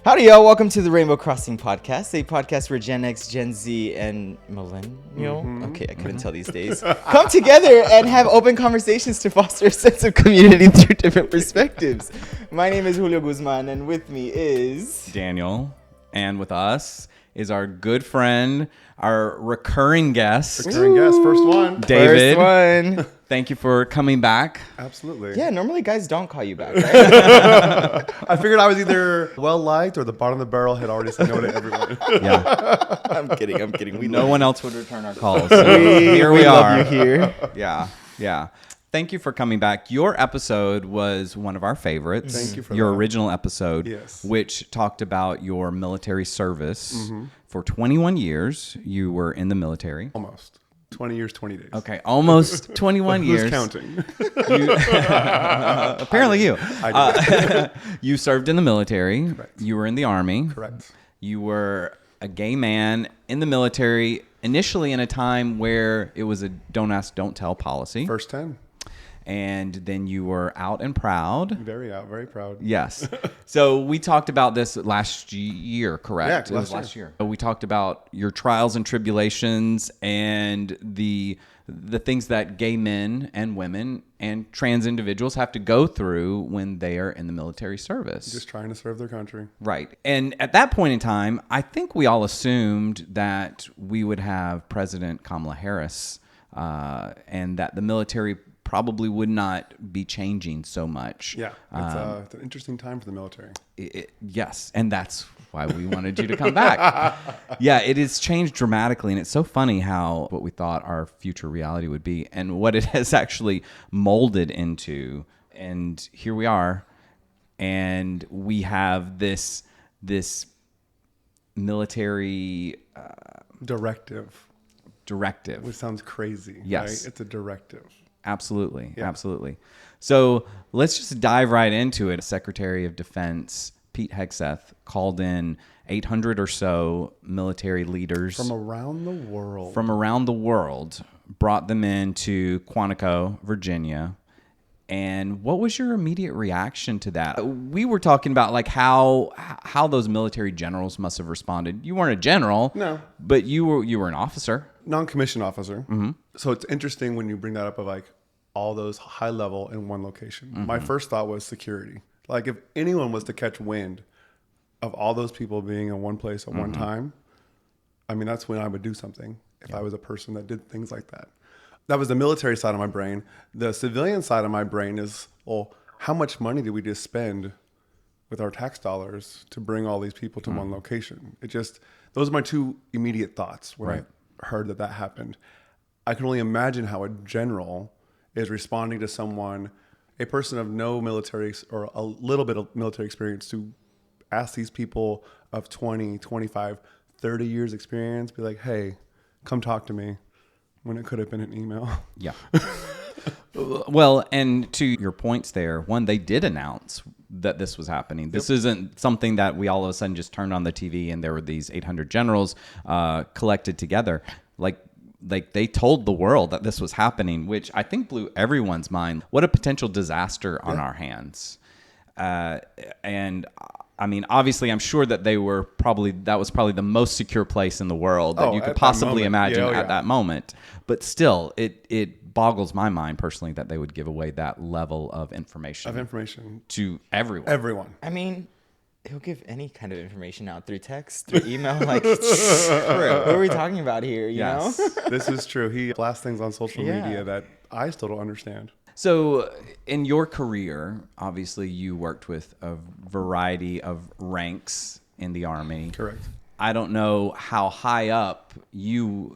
Howdy, y'all. Welcome to the Rainbow Crossing Podcast, a podcast where Gen X, Gen Z, and Millennial, okay, I couldn't tell these days, come together and have open conversations to foster a sense of community through different perspectives. My name is Julio Guzman, and with me is... Daniel. And with us is our good friend, our recurring guest. First one. David. First one. Thank you for coming back. Absolutely. Yeah, normally guys don't call you back, right? I figured I was either well-liked or the bottom of the barrel had already said no to everyone. Yeah. I'm kidding. No one else would return our calls. So here we are. Love you here. Yeah. Thank you for coming back. Your episode was one of our favorites. Thank you for your that. original episode, Yes. which talked about your military service. For 21 years, you were in the military. Almost. 20 years, 20 days. Okay, almost 21 years. Who's counting? Apparently you. I did. You served in the military. Correct. You were in the Army. Correct. You were a gay man in the military, initially in a time where it was a don't ask, don't tell policy. First 10. And then you were out and proud. Very proud. Yes. So we talked about this last year, correct? Yeah, It was last last year. We talked about your trials and tribulations and the things that gay men and women and trans individuals have to go through when they are in the military service. Just trying to serve their country. Right. And at that point in time, I think we all assumed that we would have President Kamala Harris and that the military probably would not be changing so much. Yeah. It's an interesting time for the military. Yes. And that's why we wanted you to come back. Yeah, it has changed dramatically. And it's so funny how what we thought our future reality would be and what it has actually molded into. And here we are. And we have this military Directive. Which sounds crazy. Yes. Right? It's a directive. Absolutely. Yeah. Absolutely. So let's just dive right into it. Secretary of Defense Pete Hegseth called in 800 or so military leaders From around the world. Brought them into Quantico, Virginia. And what was your immediate reaction to that? We were talking about like how those military generals must have responded. You weren't a general, No. but you were an officer. Non-commissioned officer. So it's interesting when you bring that up of like all those high level in one location. My first thought was security. Like if anyone was to catch wind of all those people being in one place at one time, I mean, that's when I would do something if I was a person that did things like that. That was the military side of my brain. The civilian side of my brain is, well, how much money did we just spend with our tax dollars to bring all these people to one location? Those are my two immediate thoughts when I heard that happened. I can only imagine how a general is responding to someone, a person of no military or a little bit of military experience, to ask these people of 20, 25, 30 years experience, be like, hey, come talk to me, when it could have been an email. Yeah. Well, and to your points there, one, they did announce that this was happening. This isn't something that we all of a sudden just turned on the TV and there were these 800 generals collected together. Like they told the world that this was happening, which I think blew everyone's mind. What a potential disaster on our hands. And I mean, obviously, I'm sure that that was probably the most secure place in the world that you could possibly imagine at that moment. But still, it boggles my mind personally that they would give away that level of information to everyone. I mean, he'll give any kind of information out through text, through email. Like, what are we talking about here? You know? This is true. He blasts things on social media that I still don't understand. So in your career, obviously you worked with a variety of ranks in the Army. Correct. I don't know how high up you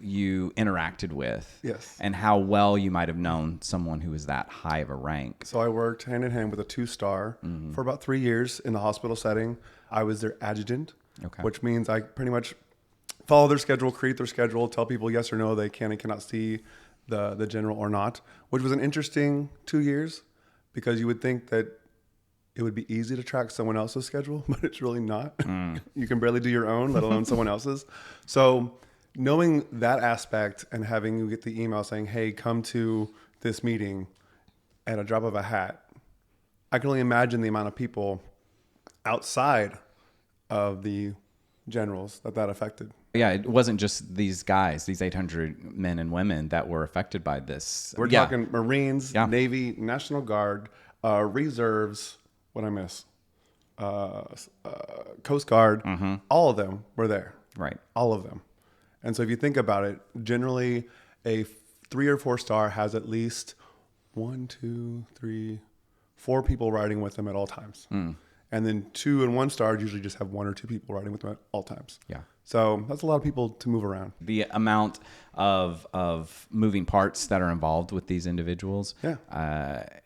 interacted with. Yes. And how well you might have known someone who is that high of a rank. So I worked hand in hand with a 2-star for about 3 years in the hospital setting. I was their adjutant, which means I pretty much follow their schedule, create their schedule, tell people yes or no they can and cannot see the general or not, which was an interesting 2 years because you would think that it would be easy to track someone else's schedule, but it's really not. You can barely do your own, let alone someone else's. So knowing that aspect and having you get the email saying, hey, come to this meeting at a drop of a hat, I can only imagine the amount of people outside of the generals that affected. Yeah, it wasn't just these guys, these 800 men and women that were affected by this. We're talking Marines, Navy, National Guard, reserves. What I miss? Coast Guard. All of them were there. Right. All of them. And so if you think about it, generally a 3 or 4 star has at least 1, 2, 3, 4 people riding with them at all times. And then 2 and 1 star usually just have 1 or 2 people riding with them at all times. Yeah. So that's a lot of people to move around. The amount of moving parts that are involved with these individuals. Yeah.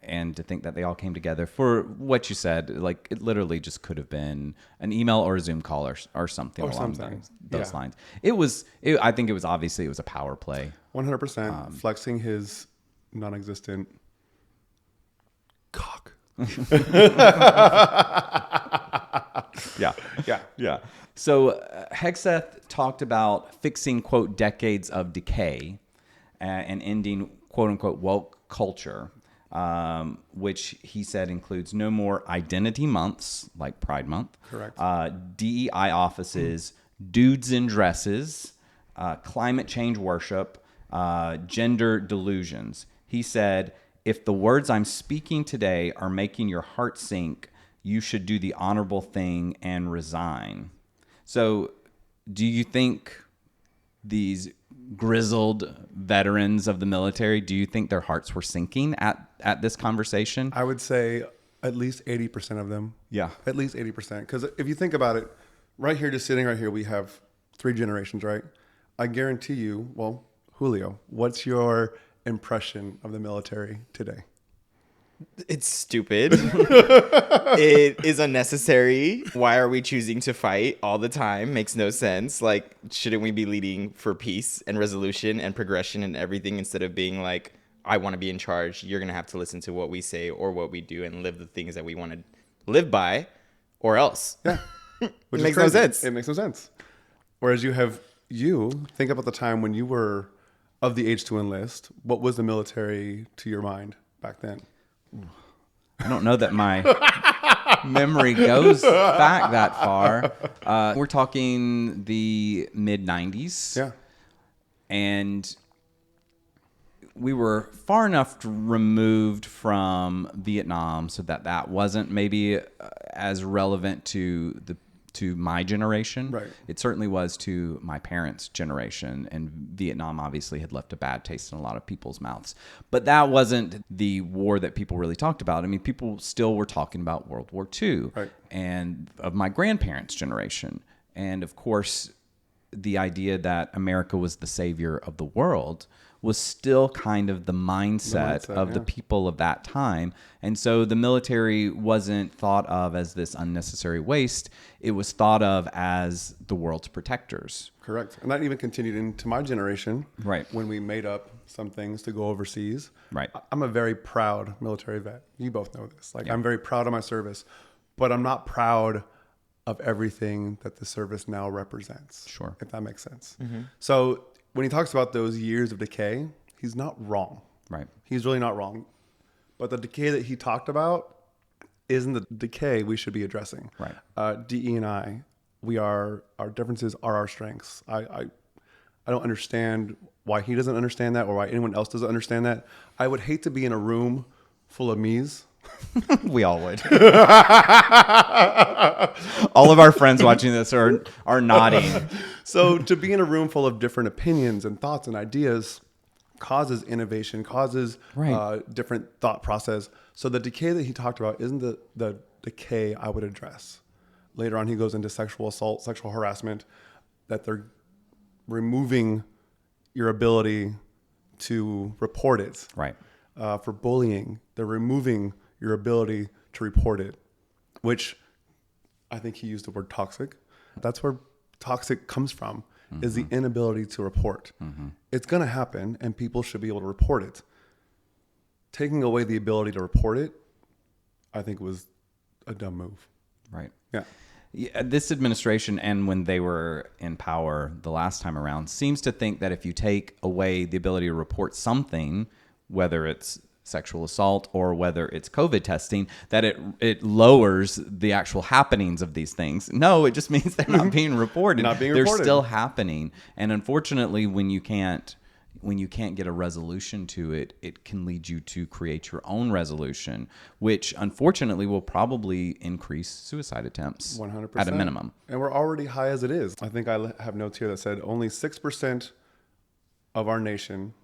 And to think that they all came together for what you said, like it literally just could have been an email or a Zoom call or something along those lines. I think it was obviously it was a power play. 100% flexing his non-existent cock. Yeah. So Hegseth talked about fixing, quote, decades of decay and ending, quote unquote, woke culture, which he said includes no more identity months like Pride Month. Correct. DEI offices, dudes in dresses, climate change worship, gender delusions. He said, if the words I'm speaking today are making your heart sink, you should do the honorable thing and resign. So do you think these grizzled veterans of the military, do you think their hearts were sinking at this conversation? I would say at least 80% of them. Yeah. At least 80%. Because if you think about it, right here, just sitting right here, we have 3 generations, right? I guarantee you, well, Julio, what's your impression of the military today? It's stupid. It is unnecessary. Why are we choosing to fight all the time? Makes no sense. Like, shouldn't we be leading for peace and resolution and progression and everything instead of being like, I want to be in charge. You're going to have to listen to what we say or what we do and live the things that we want to live by or else. Yeah. Which makes no sense. It makes no sense. Whereas think about the time when you were of the age to enlist. What was the military to your mind back then? I don't know that my memory goes back that far. We're talking the mid-90s. Yeah. And we were far enough removed from Vietnam so that wasn't maybe as relevant to my generation. Right. It certainly was to my parents' generation, and Vietnam obviously had left a bad taste in a lot of people's mouths. But that wasn't the war that people really talked about. I mean, people still were talking about World War II and of my grandparents' generation. And of course, the idea that America was the savior of the world was still kind of the mindset of the people of that time. And so the military wasn't thought of as this unnecessary waste. It was thought of as the world's protectors. Correct. And that even continued into my generation. Right. When we made up some things to go overseas. Right. I'm a very proud military vet. You both know this. I'm very proud of my service, but I'm not proud of everything that the service now represents. Sure. If that makes sense. Mm-hmm. So when he talks about those years of decay, he's not wrong. Right. He's really not wrong. But the decay that he talked about isn't the decay we should be addressing. Right. DE and I, our differences are our strengths. I don't understand why he doesn't understand that or why anyone else doesn't understand that. I would hate to be in a room full of me's. We all would. All of our friends watching this are nodding. So to be in a room full of different opinions and thoughts and ideas causes innovation, causes different thought process. So the decay that he talked about isn't the decay I would address. Later on, he goes into sexual assault, sexual harassment, that they're removing your ability to report it. Right. For bullying, they're removing your ability to report it, which I think he used the word toxic. That's where toxic comes from, is the inability to report. It's going to happen, and people should be able to report it. Taking away the ability to report it, I think was a dumb move. Right. Yeah. Yeah, this administration, and when they were in power the last time around, seems to think that if you take away the ability to report something, whether it's sexual assault or whether it's COVID testing, that it lowers the actual happenings of these things. No, it just means they're not being reported. They're still happening. And unfortunately, when you can't get a resolution to it, it can lead you to create your own resolution, which unfortunately will probably increase suicide attempts 100%. At a minimum. And we're already high as it is. I think I have notes here that said only 6% of our nation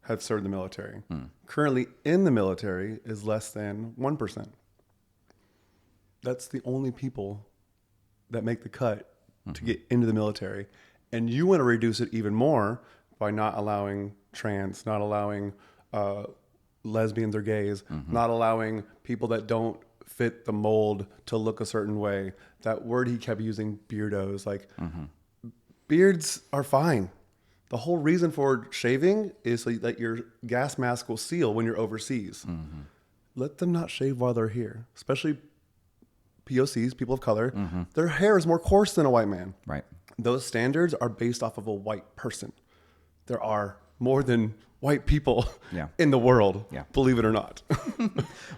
have served the military. Currently in the military is less than 1%. That's the only people that make the cut to get into the military. And you want to reduce it even more by not allowing trans, not allowing lesbians or gays, not allowing people that don't fit the mold to look a certain way. That word he kept using, beardos, like beards are fine. The whole reason for shaving is so that your gas mask will seal when you're overseas. Let them not shave while they're here, especially POCs, people of color. Their hair is more coarse than a white man. Right. Those standards are based off of a white person. There are more than white people in the world, believe it or not.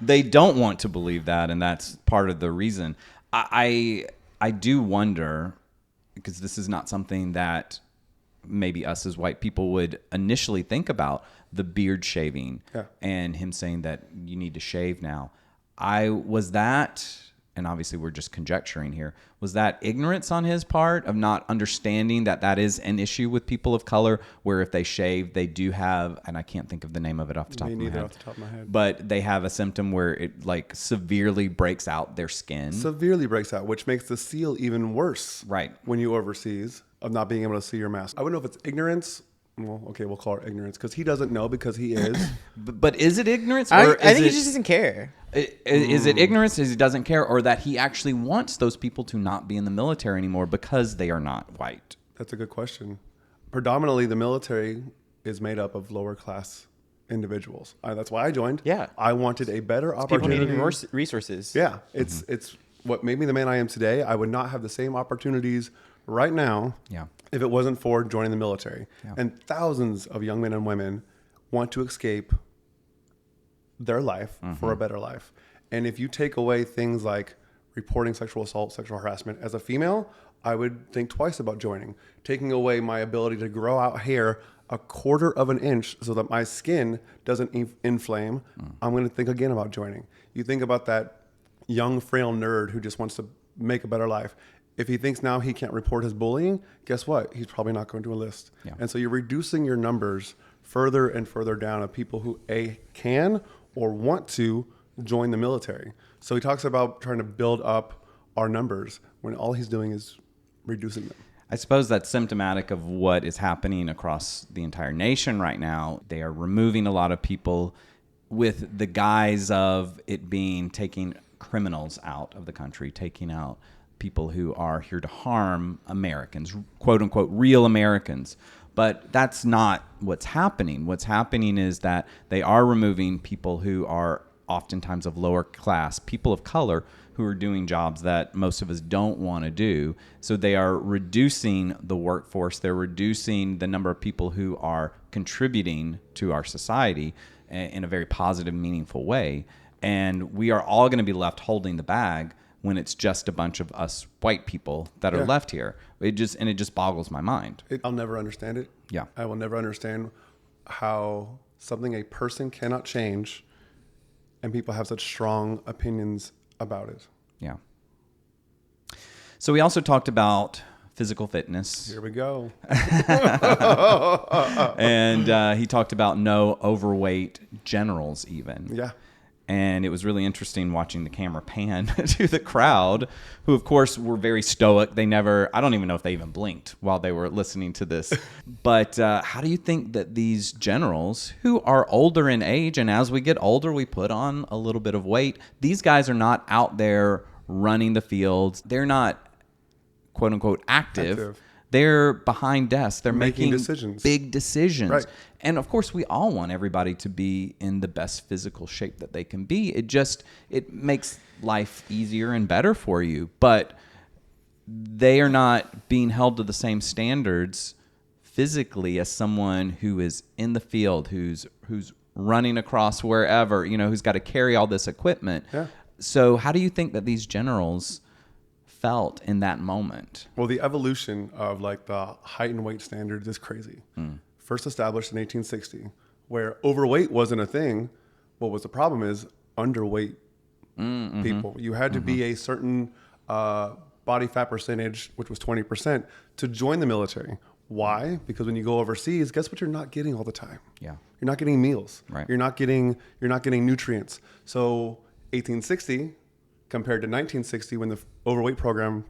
They don't want to believe that, and that's part of the reason. I do wonder, because this is not something that maybe us as white people would initially think about, the beard shaving and him saying that you need to shave now. Was that, and obviously we're just conjecturing here, was that ignorance on his part of not understanding that that is an issue with people of color, where if they shave, they do have, and I can't think of the name of it off the top of my head, but they have a symptom where it like severely breaks out their skin. Severely breaks out, which makes the seal even worse. Right. When you overseas, of not being able to see your mask. I wouldn't know if it's ignorance. Well, okay, we'll call it ignorance because he doesn't know because he is. But is it ignorance? I think he just doesn't care. Is it ignorance? Is he doesn't care, or that he actually wants those people to not be in the military anymore because they are not white? That's a good question. Predominantly, the military is made up of lower class individuals. That's why I joined. Yeah, I wanted a better opportunity. People needing resources. Yeah, it's what made me the man I am today. I would not have the same opportunities right now if it wasn't for joining the military. And thousands of young men and women want to escape their life for a better life. And if you take away things like reporting sexual assault, sexual harassment as a female, I would think twice about joining. Taking away my ability to grow out hair a quarter of an inch so that my skin doesn't inflame, I'm going to think again about joining. You think about that young, frail nerd who just wants to make a better life. If he thinks now he can't report his bullying, guess what? He's probably not going to enlist. And so you're reducing your numbers further and further down of people who can or want to join the military. So he talks about trying to build up our numbers when all he's doing is reducing them. I suppose that's symptomatic of what is happening across the entire nation right now. They are removing a lot of people with the guise of it being taking criminals out of the country, taking out people who are here to harm Americans, quote unquote, real Americans. But that's not what's happening. What's happening is that they are removing people who are oftentimes of lower class, people of color who are doing jobs that most of us don't want to do. So they are reducing the workforce. They're reducing the number of people who are contributing to our society in a very positive, meaningful way. And we are all going to be left holding the bag when it's just a bunch of us white people that are left here. It just boggles my mind. I'll never understand it. Yeah. I will never understand how something a person cannot change and people have such strong opinions about it. Yeah. So we also talked about physical fitness. Here we go. And he talked about no overweight generals even. Yeah. And it was really interesting watching the camera pan to the crowd, who, of course, were very stoic. I don't even know if they even blinked while they were listening to this. But how do you think that these generals, who are older in age, and as we get older, we put on a little bit of weight, these guys are not out there running the fields. They're not, quote unquote, active. They're behind desks. They're making decisions. Big decisions. Right. And of course, we all want everybody to be in the best physical shape that they can be. It makes life easier and better for you. But they are not being held to the same standards physically as someone who is in the field, who's running across wherever, who's got to carry all this equipment. Yeah. So how do you think that these generals felt in that moment? Well, the evolution of like the height and weight standards is crazy. First established in 1860, where overweight wasn't a thing. What was the problem is underweight people. You had to be a certain body fat percentage, which was 20%, to join the military. Why? Because when you go overseas, guess what you're not getting all the time? Yeah. You're not getting meals. Right. You're not getting nutrients. So 1860 compared to 1960, when the overweight program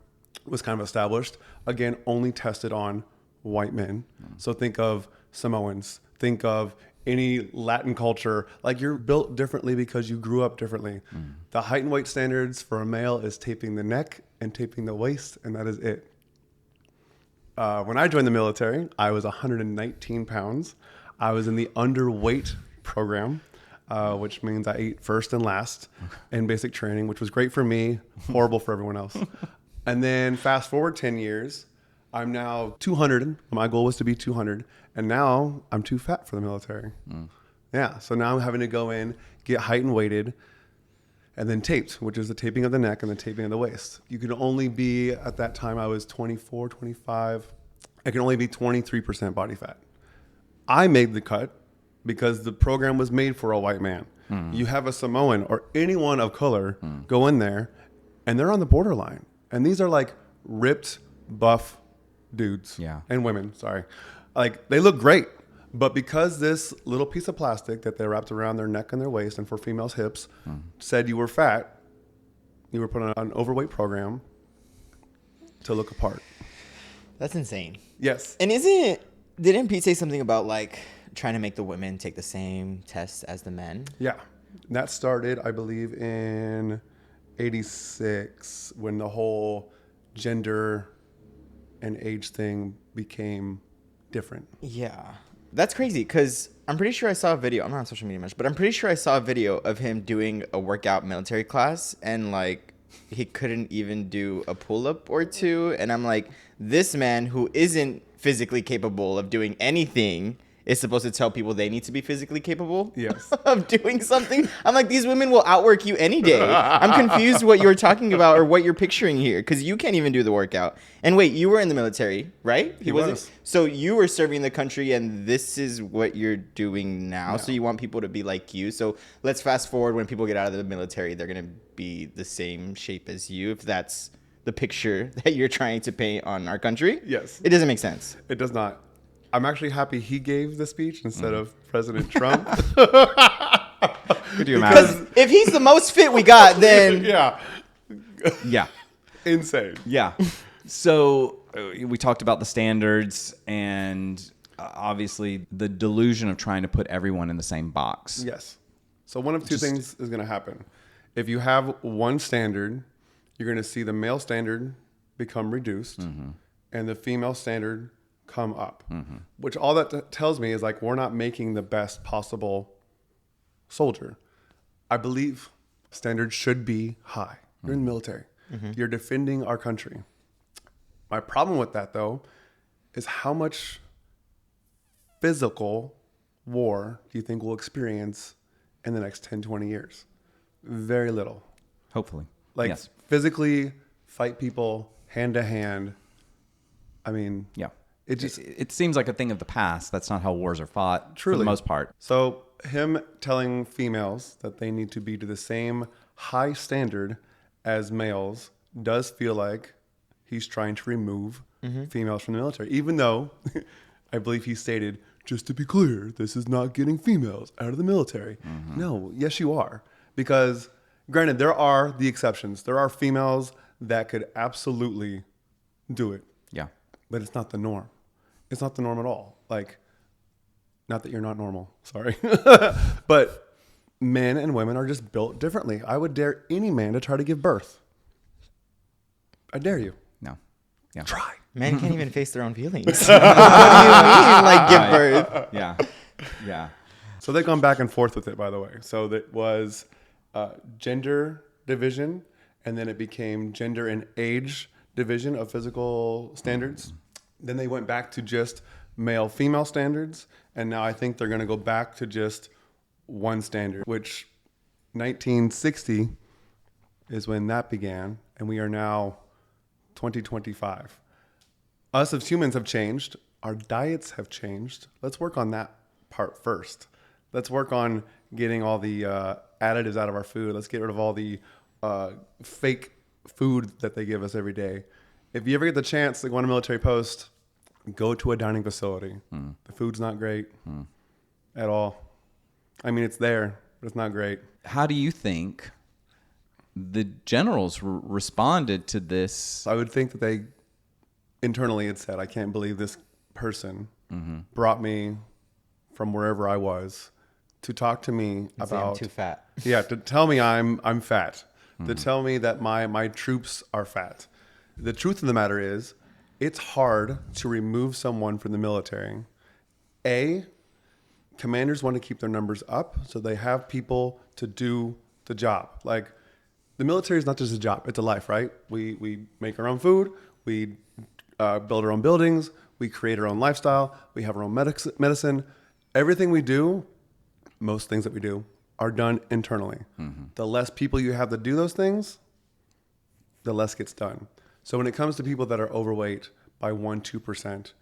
was kind of established, again, only tested on white men. So think of Samoans, think of any Latin culture. Like, you're built differently because you grew up differently. The height and weight standards for a male is taping the neck and taping the waist, and that is it. When I joined the military, I was 119 pounds. I was in the underweight program, which means I ate first and last in basic training, which was great for me, horrible for everyone else. And then fast forward 10 years, I'm now 200. My goal was to be 200. And now I'm too fat for the military. Yeah. So now I'm having to go in, get height and weighted, and then taped, which is the taping of the neck and the taping of the waist. You could only be, at that time I was 24, 25. I can only be 23% body fat. I made the cut because the program was made for a white man. You have a Samoan or anyone of color go in there, and they're on the borderline. And these are like ripped, buff dudes and women, sorry. Like, they look great, but because this little piece of plastic that they wrapped around their neck and their waist, and for females' hips, said you were fat, you were put on an overweight program to look apart. That's insane. Yes. And didn't Pete say something about like trying to make the women take the same tests as the men? Yeah. That started, I believe, in 86, when the whole gender and age thing became different. Yeah. That's crazy, because I'm pretty sure I saw a video. I'm not on social media much, but I'm pretty sure I saw a video of him doing a workout military class, and like he couldn't even do a pull-up or two. And I'm like, this man who isn't physically capable of doing anything is supposed to tell people they need to be physically capable of doing something. I'm like, these women will outwork you any day. I'm confused what you're talking about or what you're picturing here, because you can't even do the workout. And wait, you were in the military, right? He was. So you were serving the country, and this is what you're doing now. No. So you want people to be like you. So let's fast forward. When people get out of the military, they're going to be the same shape as you, if that's the picture that you're trying to paint on our country. Yes. It doesn't make sense. It does not. I'm actually happy he gave the speech instead of President Trump. Could you imagine? Because if he's the most fit we got, then... Yeah. Insane. Yeah. So we talked about the standards and obviously the delusion of trying to put everyone in the same box. Yes. So one of two things is going to happen. If you have one standard, you're going to see the male standard become reduced and the female standard come up, which all that tells me is like, we're not making the best possible soldier. I believe standards should be high. You're in the military. You're defending our country. My problem with that, though, is how much physical war do you think we'll experience in the next 10, 20 years? Very little. Hopefully. Like, yes. Physically fight people hand to hand. I mean, yeah. It seems like a thing of the past. That's not how wars are fought, for the most part. So him telling females that they need to be to the same high standard as males does feel like he's trying to remove females from the military, even though I believe he stated, just to be clear, this is not getting females out of the military. No, yes, you are. Because granted, there are the exceptions. There are females that could absolutely do it. Yeah. But it's not the norm. It's not the norm at all. Like, not that you're not normal, sorry. But men and women are just built differently. I would dare any man to try to give birth. I dare you. No. Yeah. Try. Men can't even face their own feelings. What do you mean, like, give birth? Yeah. Yeah. So they've gone back and forth with it, by the way. So that was gender division, and then it became gender and age division of physical standards. Then they went back to just male-female standards, and now I think they're going to go back to just one standard, which 1960 is when that began, and we are now 2025. Us as humans have changed. Our diets have changed. Let's work on that part first. Let's work on getting all the additives out of our food. Let's get rid of all the fake food that they give us every day. If you ever get the chance to go on a military post, go to a dining facility. The food's not great at all. I mean, it's there, but it's not great. How do you think the generals responded to this? I would think that they internally had said, I can't believe this person brought me from wherever I was to talk to me about... I'm too fat. Yeah, to tell me I'm fat. To tell me that my troops are fat. The truth of the matter is, it's hard to remove someone from the military. Commanders want to keep their numbers up, so they have people to do the job. Like, the military is not just a job, it's a life, right? We make our own food, we build our own buildings, we create our own lifestyle, we have our own medicine. Everything we do, most things that we do, are done internally. The less people you have to do those things, the less gets done. So when it comes to people that are overweight by 1-2%,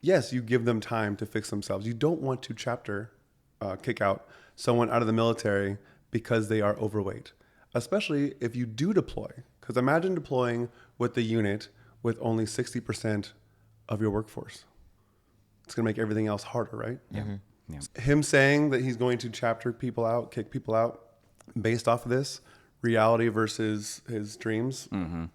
yes, you give them time to fix themselves. You don't want to kick out someone out of the military because they are overweight, especially if you do deploy. Because imagine deploying with the unit with only 60% of your workforce. It's going to make everything else harder, right? Yeah. Yeah. Him saying that he's going to chapter people out, kick people out, based off of this, reality versus his dreams,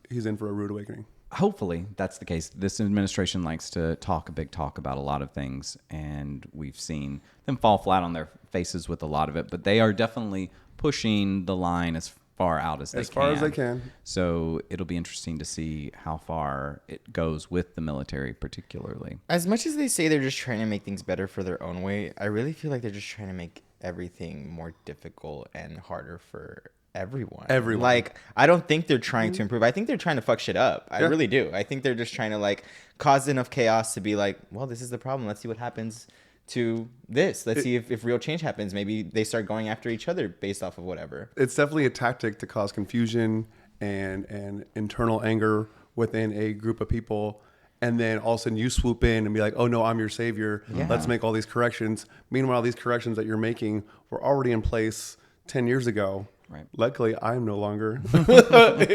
he's in for a rude awakening. Hopefully that's the case. This administration likes to talk a big talk about a lot of things, and we've seen them fall flat on their faces with a lot of it, but they are definitely pushing the line as far out as they can. As far as they can. So it'll be interesting to see how far it goes with the military particularly. As much as they say they're just trying to make things better for their own way, I really feel like they're just trying to make everything more difficult and harder for everyone. Like, I don't think they're trying to improve. I think they're trying to fuck shit up. I really do. I think they're just trying to, like, cause enough chaos to be like, well, this is the problem. Let's see what happens to this. Let's see if real change happens. Maybe they start going after each other based off of whatever. It's definitely a tactic to cause confusion and internal anger within a group of people. And then all of a sudden you swoop in and be like, oh no, I'm your savior. Yeah. Let's make all these corrections. Meanwhile, these corrections that you're making were already in place 10 years ago. Right. Luckily, I am no longer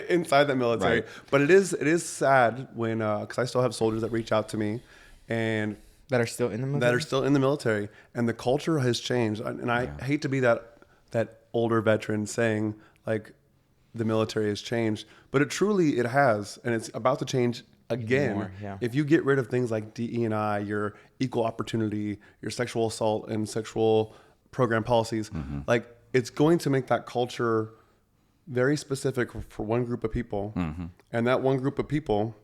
inside the military. Right. But it is sad when, because I still have soldiers that reach out to me and that are still in the military. And the culture has changed. And I hate to be that older veteran saying like the military has changed, but it has, and it's about to change again. More, yeah. If you get rid of things like DE&I, your equal opportunity, your sexual assault and sexual program policies, like, it's going to make that culture very specific for one group of people. And that one group of people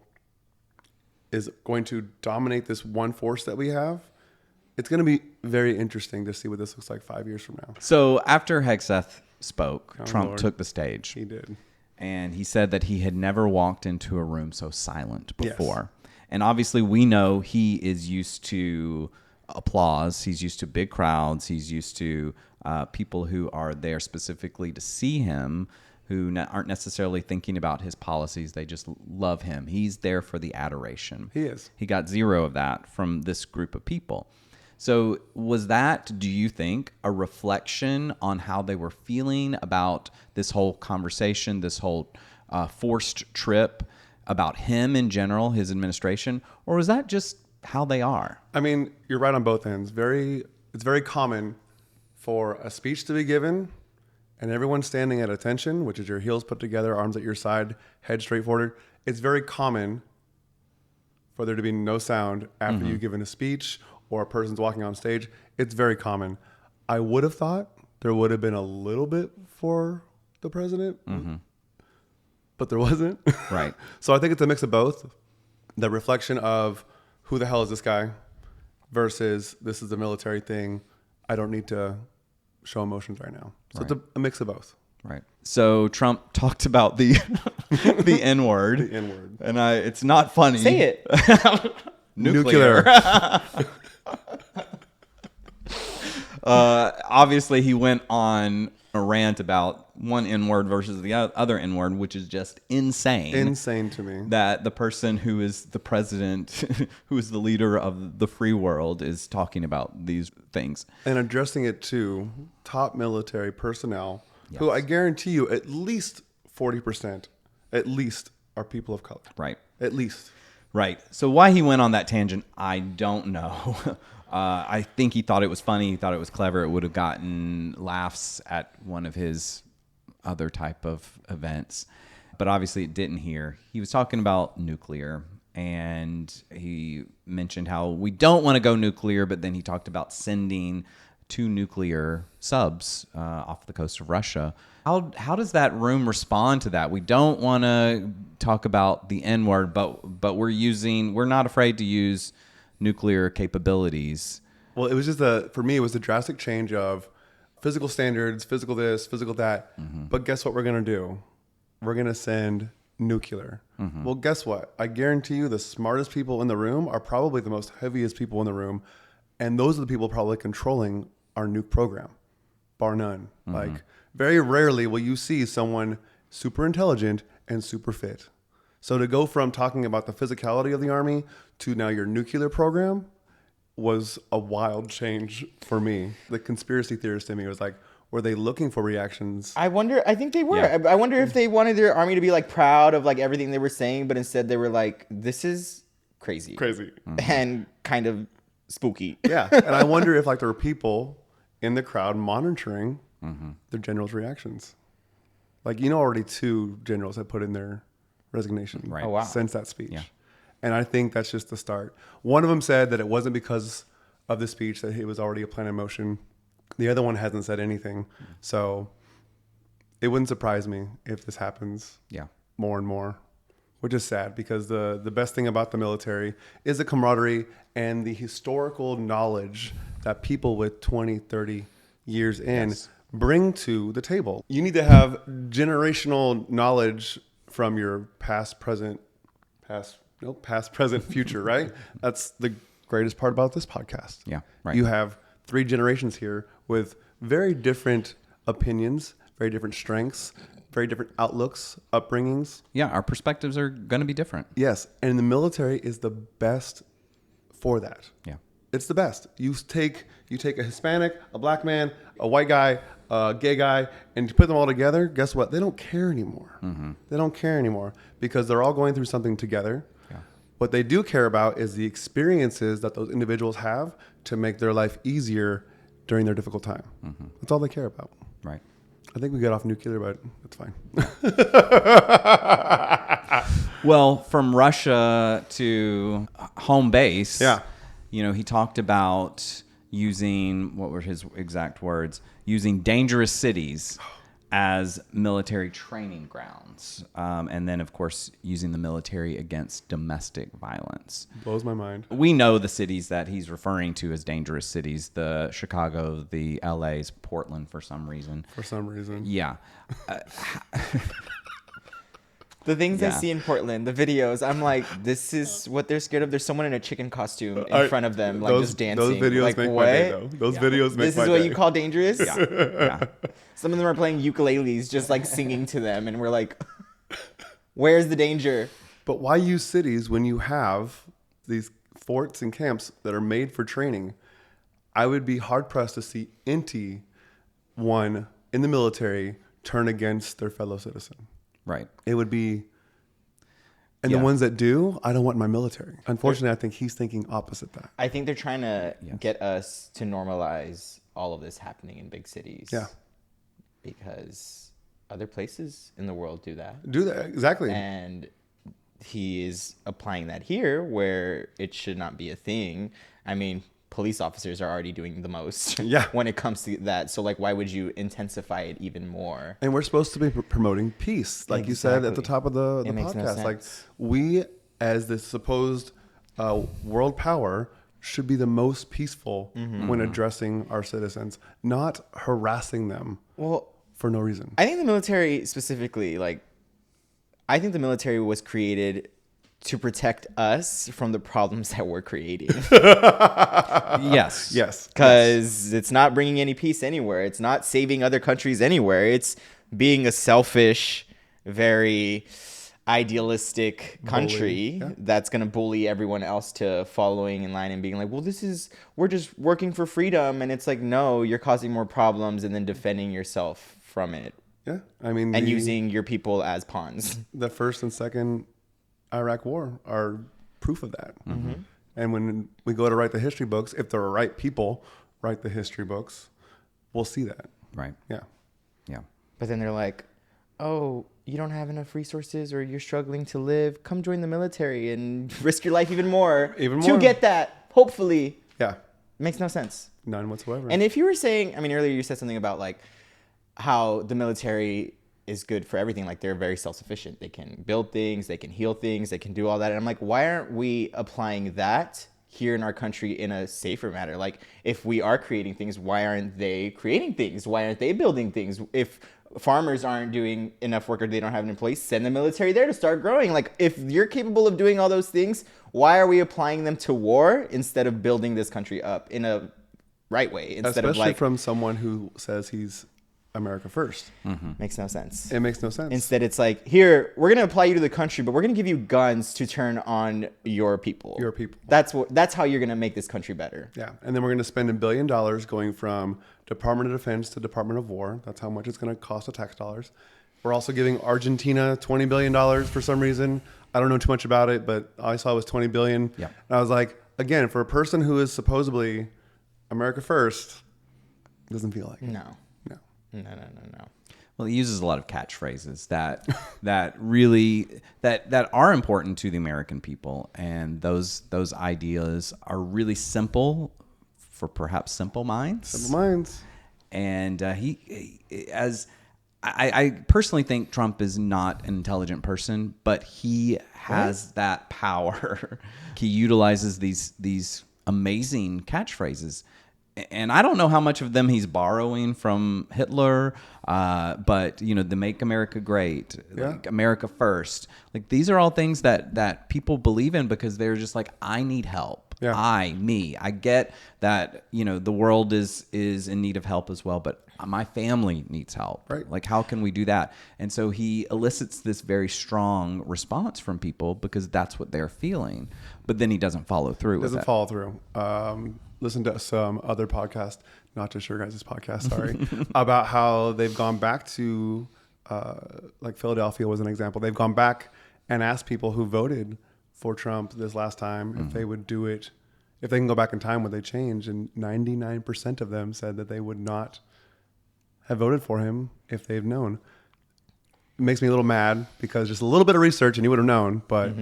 is going to dominate this one force that we have. It's going to be very interesting to see what this looks like 5 years from now. So after Hegseth spoke, Trump took the stage. He did. And he said that he had never walked into a room so silent before. Yes. And obviously we know he is used to applause. He's used to big crowds. He's used to people who are there specifically to see him, who aren't necessarily thinking about his policies. They just love him. He's there for the adoration. He is. He got zero of that from this group of people. So was that, do you think, a reflection on how they were feeling about this whole conversation, this whole forced trip, about him in general, his administration? Or was that just how they are? I mean, you're right on both ends. It's very common for a speech to be given and everyone standing at attention, which is your heels put together, arms at your side, head straight forward. It's very common for there to be no sound after you've given a speech or a person's walking on stage. It's very common. I would have thought there would have been a little bit for the president, but there wasn't. Right. So I think it's a mix of both. The reflection of who the hell is this guy versus this is a military thing. I don't need to show emotions right now. So it's a mix of both. Right. So Trump talked about the the N-word. The N-word. And it's not funny. Say it. Nuclear. Obviously, he went on a rant about one N-word versus the other N-word, which is just insane. Insane to me. That the person who is the president, who is the leader of the free world, is talking about these things. And addressing it to top military personnel, who I guarantee you at least 40%, at least, are people of color. Right. At least. Right. So why he went on that tangent, I don't know. I think he thought it was funny. He thought it was clever. It would have gotten laughs at one of his other type of events. But obviously it didn't here. He was talking about nuclear, and he mentioned how we don't want to go nuclear, but then he talked about sending 2 nuclear subs off the coast of Russia. How does that room respond to that? We don't want to talk about the N-word, but we're not afraid to use nuclear capabilities. Well, it was just for me, it was a drastic change of physical standards, physical this, physical that. Mm-hmm. But guess what we're going to do? We're going to send nuclear. Mm-hmm. Well, guess what? I guarantee you the smartest people in the room are probably the most heaviest people in the room. And those are the people probably controlling our nuke program, bar none. Mm-hmm. Like, very rarely will you see someone super intelligent and super fit. So to go from talking about the physicality of the Army to now your nuclear program was a wild change for me. The conspiracy theorist in me was like, were they looking for reactions? I think they were. Yeah. I wonder if they wanted their Army to be like proud of like everything they were saying, but instead they were like, this is crazy. And kind of spooky. Yeah. And I wonder if like there were people in the crowd monitoring their generals' reactions. Like, already 2 generals had put in their resignation since that speech. Yeah. And I think that's just the start. One of them said that it wasn't because of the speech, that it was already a plan in motion. The other one hasn't said anything. So it wouldn't surprise me if this happens more and more, which is sad because the best thing about the military is the camaraderie and the historical knowledge that people with 20, 30 years in bring to the table. You need to have generational knowledge from your past, present, future, right? That's the greatest part about this podcast. Yeah, right. You have 3 generations here with very different opinions, very different strengths, very different outlooks, upbringings. Yeah, our perspectives are going to be different. Yes, and the military is the best for that. Yeah. It's the best. You take a Hispanic, a black man, a white guy, a gay guy, and you put them all together, guess what? They don't care anymore. Mm-hmm. They don't care anymore because they're all going through something together. Yeah. What they do care about is the experiences that those individuals have to make their life easier during their difficult time. Mm-hmm. That's all they care about. Right. I think we got off nuclear, but that's fine. Well, from Russia to home base, he talked about using, what were his exact words, using dangerous cities as military training grounds. And then, of course, using the military against domestic violence. Blows my mind. We know the cities that he's referring to as dangerous cities, the Chicago, the LA's, Portland for some reason. Yeah. The things I see in Portland, the videos, I'm like, this is what they're scared of. There's someone in a chicken costume in front of them, like just dancing. Those videos like, make my day, though. Those videos make my day. This is what you call dangerous? Yeah. Some of them are playing ukuleles, just like singing to them. And we're like, where's the danger? But why use cities when you have these forts and camps that are made for training? I would be hard-pressed to see anyone in the military turn against their fellow citizen. Right. It would be, and the ones that do, I don't want in my military. Unfortunately, I think he's thinking opposite that. I think they're trying to get us to normalize all of this happening in big cities. Yeah. Because other places in the world do that. Exactly. And he is applying that here where it should not be a thing. I mean, police officers are already doing the most when it comes to that. So, like, why would you intensify it even more? And we're supposed to be promoting peace, like you said at the top of the podcast. No, like, we, as the supposed world power, should be the most peaceful when addressing our citizens, not harassing them for no reason. I think the military specifically, I think the military was created to protect us from the problems that we're creating. Yes. Yes. Because it's not bringing any peace anywhere. It's not saving other countries anywhere. It's being a selfish, very idealistic country that's going to bully everyone else to following in line and being like, well, we're just working for freedom. And it's like, no, you're causing more problems and then defending yourself from it. Yeah. I mean, and using your people as pawns. The first and second Iraq war are proof of that. Mm-hmm. And when we go to write the history books, if the right people write the history books, we'll see that. Right. Yeah. Yeah. But then they're like, oh, you don't have enough resources or you're struggling to live. Come join the military and risk your life even more. To get that, hopefully. Yeah. Makes no sense. None whatsoever. And if you were saying, I mean, earlier you said something about like how the military is good for everything. Like they're very self-sufficient. They can build things, they can heal things, they can do all that. And I'm like, why aren't we applying that here in our country in a safer manner? Like if we are creating things, why aren't they creating things? Why aren't they building things? If farmers aren't doing enough work or they don't have an employee, send the military there to start growing. Like if you're capable of doing all those things, why are we applying them to war instead of building this country up in a right way? Instead Especially of like from someone who says he's America first. Mm-hmm. Makes no sense. It makes no sense. Instead, it's like, here, we're going to apply you to the country, but we're going to give you guns to turn on your people. Your people. That's how you're going to make this country better. Yeah. And then we're going to spend $1 billion going from Department of Defense to Department of War. That's how much it's going to cost the tax dollars. We're also giving Argentina $20 billion for some reason. I don't know too much about it, but all I saw was $20 billion. Yeah. And I was like, again, for a person who is supposedly America first, it doesn't feel like it. No. No. No. Well, he uses a lot of catchphrases that really are important to the American people, and those ideas are really simple for perhaps simple minds. Simple minds. And I personally think Trump is not an intelligent person, but he has that power. He utilizes these amazing catchphrases. And I don't know how much of them he's borrowing from Hitler, but the "Make America Great," like America First, like these are all things that people believe in because they're just like, I need help. Yeah. I get that the world is in need of help as well, but my family needs help. Right. Like how can we do that? And so he elicits this very strong response from people because that's what they're feeling, but then he doesn't follow through. Doesn't follow through. Listen to some other podcast, not just your guys' podcast, sorry, about how they've gone back to, like Philadelphia was an example. They've gone back and asked people who voted for Trump this last time if they would do it, if they can go back in time, would they change? And 99% of them said that they would not have voted for him if they've known. It makes me a little mad because just a little bit of research and you would have known. But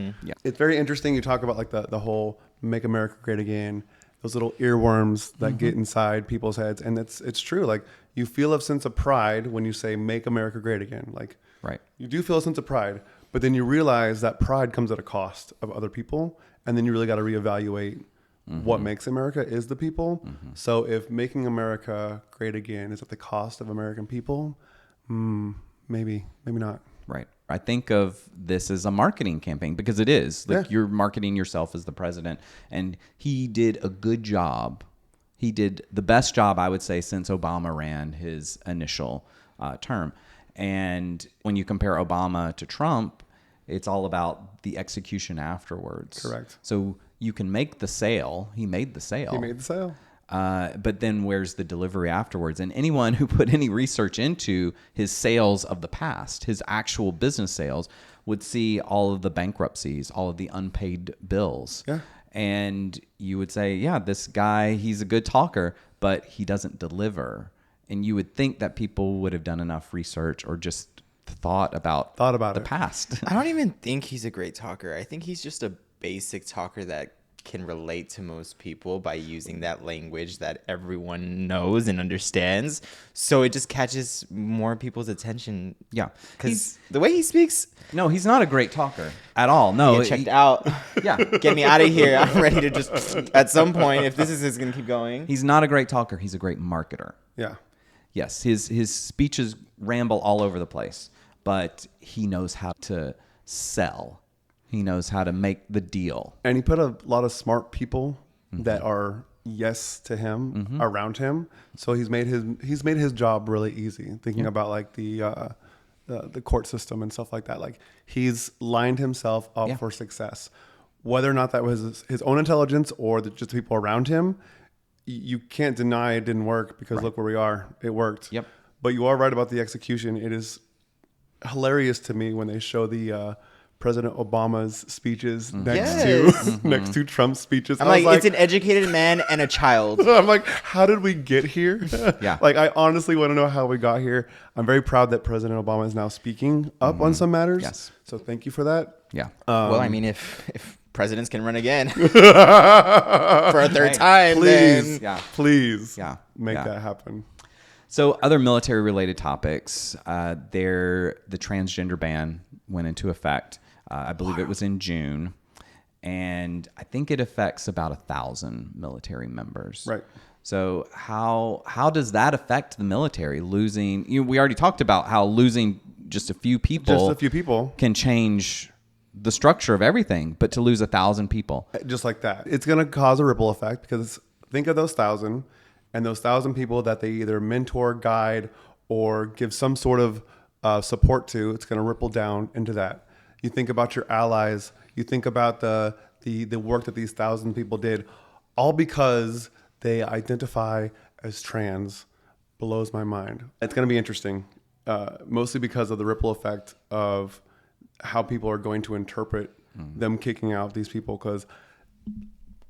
it's very interesting. You talk about like the whole "Make America Great Again." Those little earworms that get inside people's heads. And it's true. Like you feel a sense of pride when you say "Make America Great Again." Like Right. You do feel a sense of pride, but then you realize that pride comes at a cost of other people. And then you really got to reevaluate what makes America is the people. So if making America great again is at the cost of American people, maybe not. Right. I think of this as a marketing campaign because it is. Like you're marketing yourself as the president. And he did a good job. He did the best job, I would say, since Obama ran his initial term. And when you compare Obama to Trump, it's all about the execution afterwards. Correct. So you can make the sale. He made the sale. But then where's the delivery afterwards? And anyone who put any research into his sales of the past, his actual business sales, would see all of the bankruptcies, all of the unpaid bills. Yeah. And you would say, yeah, this guy, he's a good talker, but he doesn't deliver. And you would think that people would have done enough research or just thought about the past. I don't even think he's a great talker. I think he's just a basic talker that can relate to most people by using that language that everyone knows and understands. So it just catches more people's attention. Yeah. Because the way he speaks... No, he's not a great talker at all. No. Get checked out. Yeah. Get me out of here. I'm ready to just... At some point, if this is going to keep going... He's not a great talker. He's a great marketer. Yeah. Yes, his speeches ramble all over the place, but he knows how to sell. He knows how to make the deal. And he put a lot of smart people that are yes to him around him. So he's made his job really easy. Thinking about like the court system and stuff like that. Like he's lined himself up for success. Whether or not that was his own intelligence or just the people around him, you can't deny it didn't work because look where we are. It worked. Yep. But you are right about the execution. It is hilarious to me when they show the President Obama's speeches next to Trump's speeches. I'm like, it's an educated man and a child. I'm like, how did we get here? Yeah. Like, I honestly want to know how we got here. I'm very proud that President Obama is now speaking up on some matters. Yes. So thank you for that. Yeah. Well, I mean, if presidents can run again for a third time, Please, then please Yeah. make Yeah. that happen. So other military related topics, the transgender ban went into effect. I believe it was in June, and I think it affects about 1,000 military members. Right. So how does that affect the military? Losing, we already talked about how losing just a few people can change the structure of everything, but to lose 1,000 people, just like that, it's going to cause a ripple effect because think of those 1,000 and those 1,000 people that they either mentor, guide, or give some sort of support to. It's going to ripple down into that. You think about your allies. You think about the work that these 1,000 people did, all because they identify as trans. Blows my mind. It's going to be interesting, mostly because of the ripple effect of how people are going to interpret them kicking out these people, because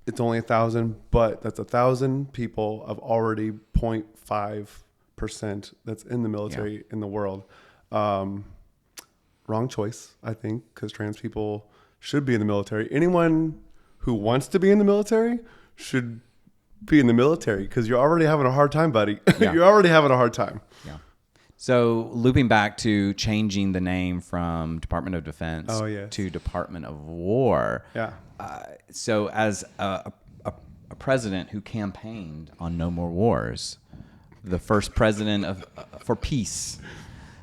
it's only 1,000, but that's 1,000 people of already 0.5% that's in the military in the world. Wrong choice, I think, because trans people should be in the military. Anyone who wants to be in the military should be in the military, because you're already having a hard time, buddy. Yeah. You're already having a hard time. Yeah. So looping back to changing the name from Department of Defense to Department of War. Yeah. So as a president who campaigned on no more wars, the first president for peace.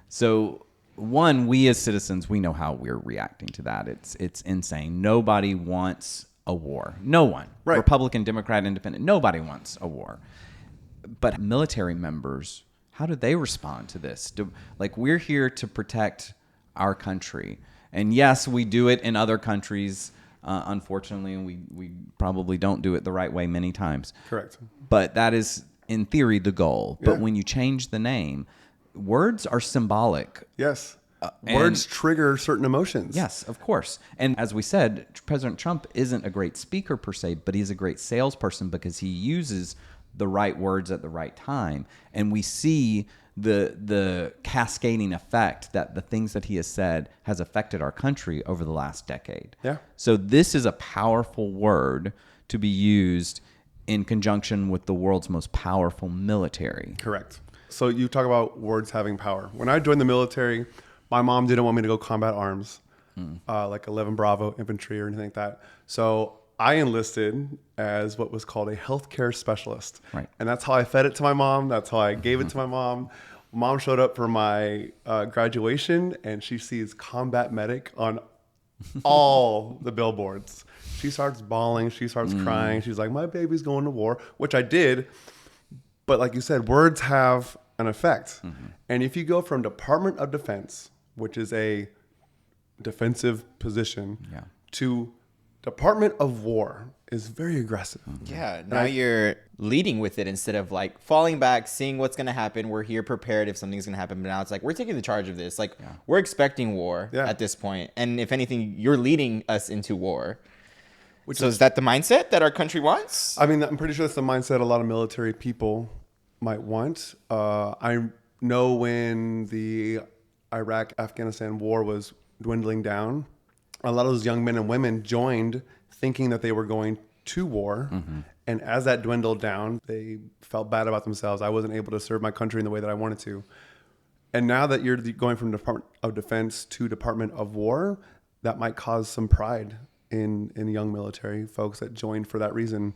So one, we as citizens, we know how we're reacting to that. It's insane. Nobody wants a war. No one. Right. Republican, Democrat, Independent. Nobody wants a war. But military members, how do they respond to this? We're here to protect our country. And yes, we do it in other countries, unfortunately, and we probably don't do it the right way many times. Correct. But that is, in theory, the goal. Yeah. But when you change the name, words are symbolic. Yes. Words trigger certain emotions. Yes, of course. And as we said, President Trump isn't a great speaker per se, but he's a great salesperson because he uses the right words at the right time. And we see the cascading effect that the things that he has said has affected our country over the last decade. Yeah. So this is a powerful word to be used in conjunction with the world's most powerful military. Correct. So you talk about words having power. When I joined the military, my mom didn't want me to go combat arms, like 11 Bravo infantry or anything like that. So I enlisted as what was called a healthcare specialist. Right. And that's how I fed it to my mom. That's how I gave it to my mom. Mom showed up for my graduation, and she sees combat medic on all the billboards. She starts bawling. She starts crying. She's like, my baby's going to war, which I did. But like you said, words have an effect. And if you go from Department of Defense, which is a defensive position, to Department of War is very aggressive. Yeah, now you're leading with it instead of like falling back, seeing what's going to happen. We're here prepared if something's going to happen. But now it's like, we're taking the charge of this. Like, we're expecting war at this point. And if anything, you're leading us into war. So is that the mindset that our country wants? I mean, I'm pretty sure that's the mindset a lot of military people might want. I know when the Iraq-Afghanistan war was dwindling down, a lot of those young men and women joined thinking that they were going to war. And as that dwindled down, they felt bad about themselves. I wasn't able to serve my country in the way that I wanted to. And now that you're going from Department of Defense to Department of War, that might cause some pride in young military folks that joined for that reason.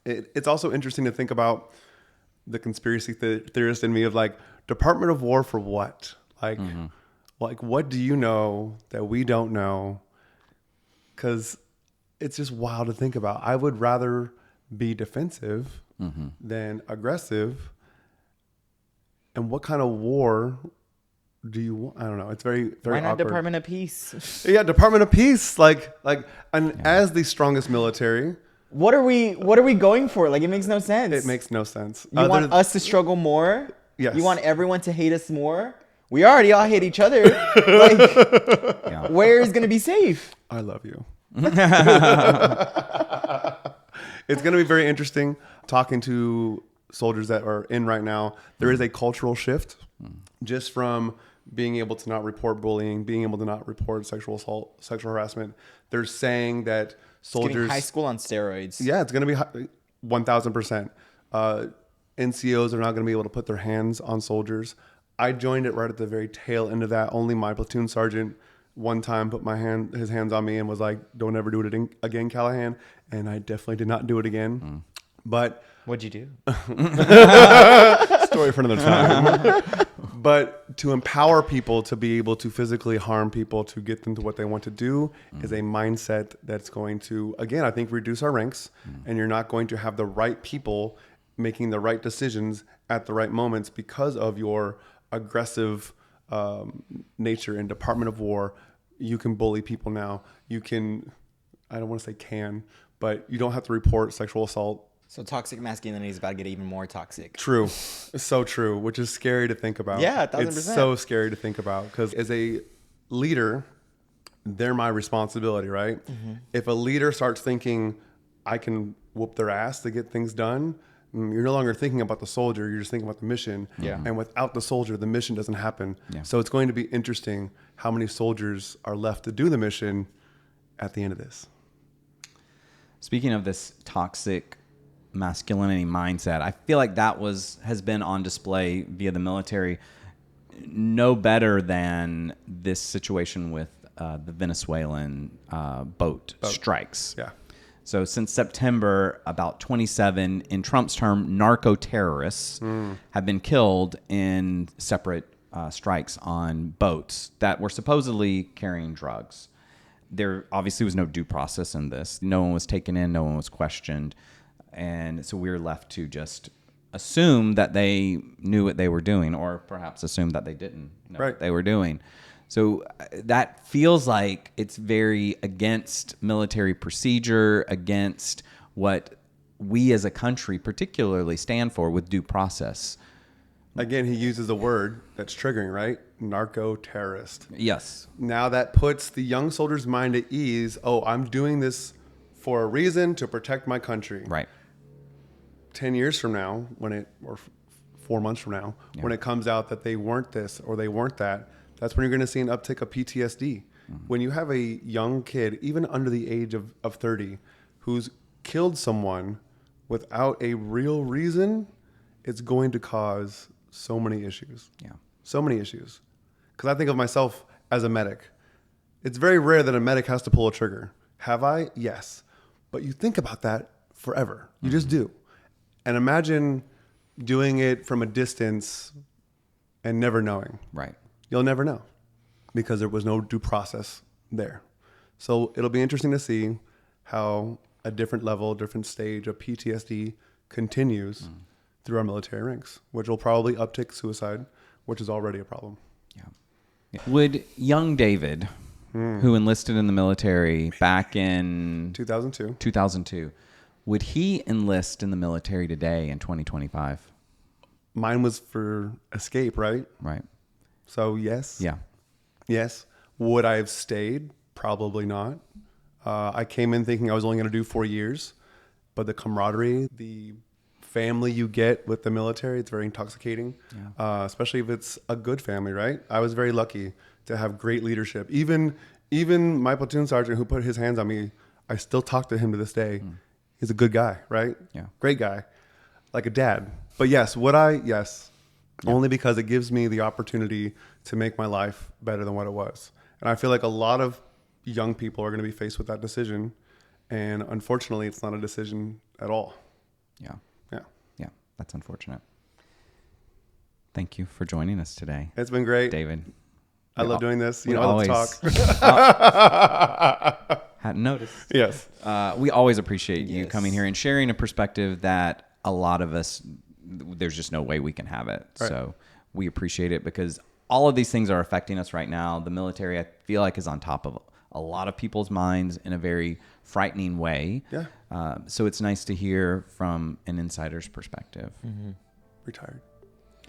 It's also interesting to think about the conspiracy theorist in me of like, Department of War for what? Like, what do you know that we don't know? because it's just wild to think about. I would rather be defensive than aggressive. And what kind of war do you want? I don't know. It's very, very Why not awkward. Department of Peace? Yeah, Department of Peace. As the strongest military, What are we going for? Like, it makes no sense. it makes no sense. You want us to struggle more? Yes. You want everyone to hate us more? We already all hate each other. Like, where is going to be safe? I love you. It's going to be very interesting talking to soldiers that are in right now. There is a cultural shift just from being able to not report bullying, being able to not report sexual assault, sexual harassment. They're saying that soldiers... It's getting high school on steroids. Yeah, it's going to be 1,000%. NCOs are not going to be able to put their hands on soldiers. I joined it right at the very tail end of that. Only my platoon sergeant one time put his hands on me and was like, "Don't ever do it again, Callahan." And I definitely did not do it again. But what'd you do? Story for another time. But to empower people to be able to physically harm people to get them to what they want to do is a mindset that's going to, again, I think reduce our ranks. And you're not going to have the right people making the right decisions at the right moments because of your aggressive nature. In Department of War, you can bully people now. You can, I don't want to say can, but you don't have to report sexual assault. So toxic masculinity is about to get even more toxic. True. So true, which is scary to think about. Yeah, 1000%. It's so scary to think about because as a leader, they're my responsibility, right? If a leader starts thinking, I can whoop their ass to get things done, you're no longer thinking about the soldier. You're just thinking about the mission. Yeah. And without the soldier, the mission doesn't happen. Yeah. So it's going to be interesting how many soldiers are left to do the mission at the end of this. Speaking of this toxic masculinity mindset, I feel like that has been on display via the military no better than this situation with the Venezuelan boat strikes. Yeah. So since September, about 27, in Trump's term, narco-terrorists have been killed in separate strikes on boats that were supposedly carrying drugs. There obviously was no due process in this. No one was taken in, no one was questioned. And so we were left to just assume that they knew what they were doing, or perhaps assume that they didn't know what they were doing. So that feels like it's very against military procedure, against what we as a country particularly stand for with due process. Again, he uses a word that's triggering, right? Narco-terrorist. Yes. Now that puts the young soldier's mind at ease. Oh, I'm doing this for a reason, to protect my country. Right. 10 years from now, or 4 months from now, when it comes out that they weren't this or they weren't that, that's when you're going to see an uptick of PTSD. When you have a young kid, even under the age of 30, who's killed someone without a real reason, it's going to cause so many issues. Yeah. So many issues. Because I think of myself as a medic. It's very rare that a medic has to pull a trigger. Have I? Yes. But you think about that forever. You just do. And imagine doing it from a distance and never knowing. Right. You'll never know because there was no due process there. So it'll be interesting to see how a different level, different stage of PTSD continues through our military ranks, which will probably uptick suicide, which is already a problem. Yeah. Would young David, who enlisted in the military back in 2002, would he enlist in the military today in 2025? Mine was for escape, right? Right. So yes. Yeah. Yes. Would I have stayed? Probably not. I came in thinking I was only going to do 4 years, but the camaraderie, the family you get with the military, it's very intoxicating, especially if it's a good family, right? I was very lucky to have great leadership. Even my platoon sergeant who put his hands on me, I still talk to him to this day. He's a good guy, right? Yeah. Great guy. Like a dad. But yes, would I? Yes. Yeah. Only because it gives me the opportunity to make my life better than what it was. And I feel like a lot of young people are going to be faced with that decision. And unfortunately, it's not a decision at all. Yeah. Yeah. Yeah. That's unfortunate. Thank you for joining us today. It's been great. David. I love doing this. You know, always I love to talk. hadn't noticed. Yes. We always appreciate you Yes. coming here and sharing a perspective that a lot of us, there's just no way we can have it. Right. So we appreciate it because all of these things are affecting us right now. The military, I feel like, is on top of a lot of people's minds in a very frightening way. Yeah. So it's nice to hear from an insider's perspective. Retired.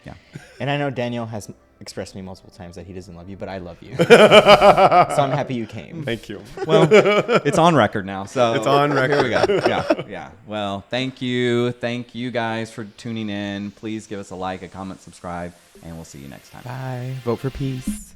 Yeah. And I know Daniel has expressed to me multiple times that he doesn't love you, but I love you. So I'm happy you came. Thank you. Well, it's on record now. So It's on record. Here we go. Yeah. Yeah. Well, thank you. Thank you guys for tuning in. Please give us a like, a comment, subscribe, and we'll see you next time. Bye. Vote for peace.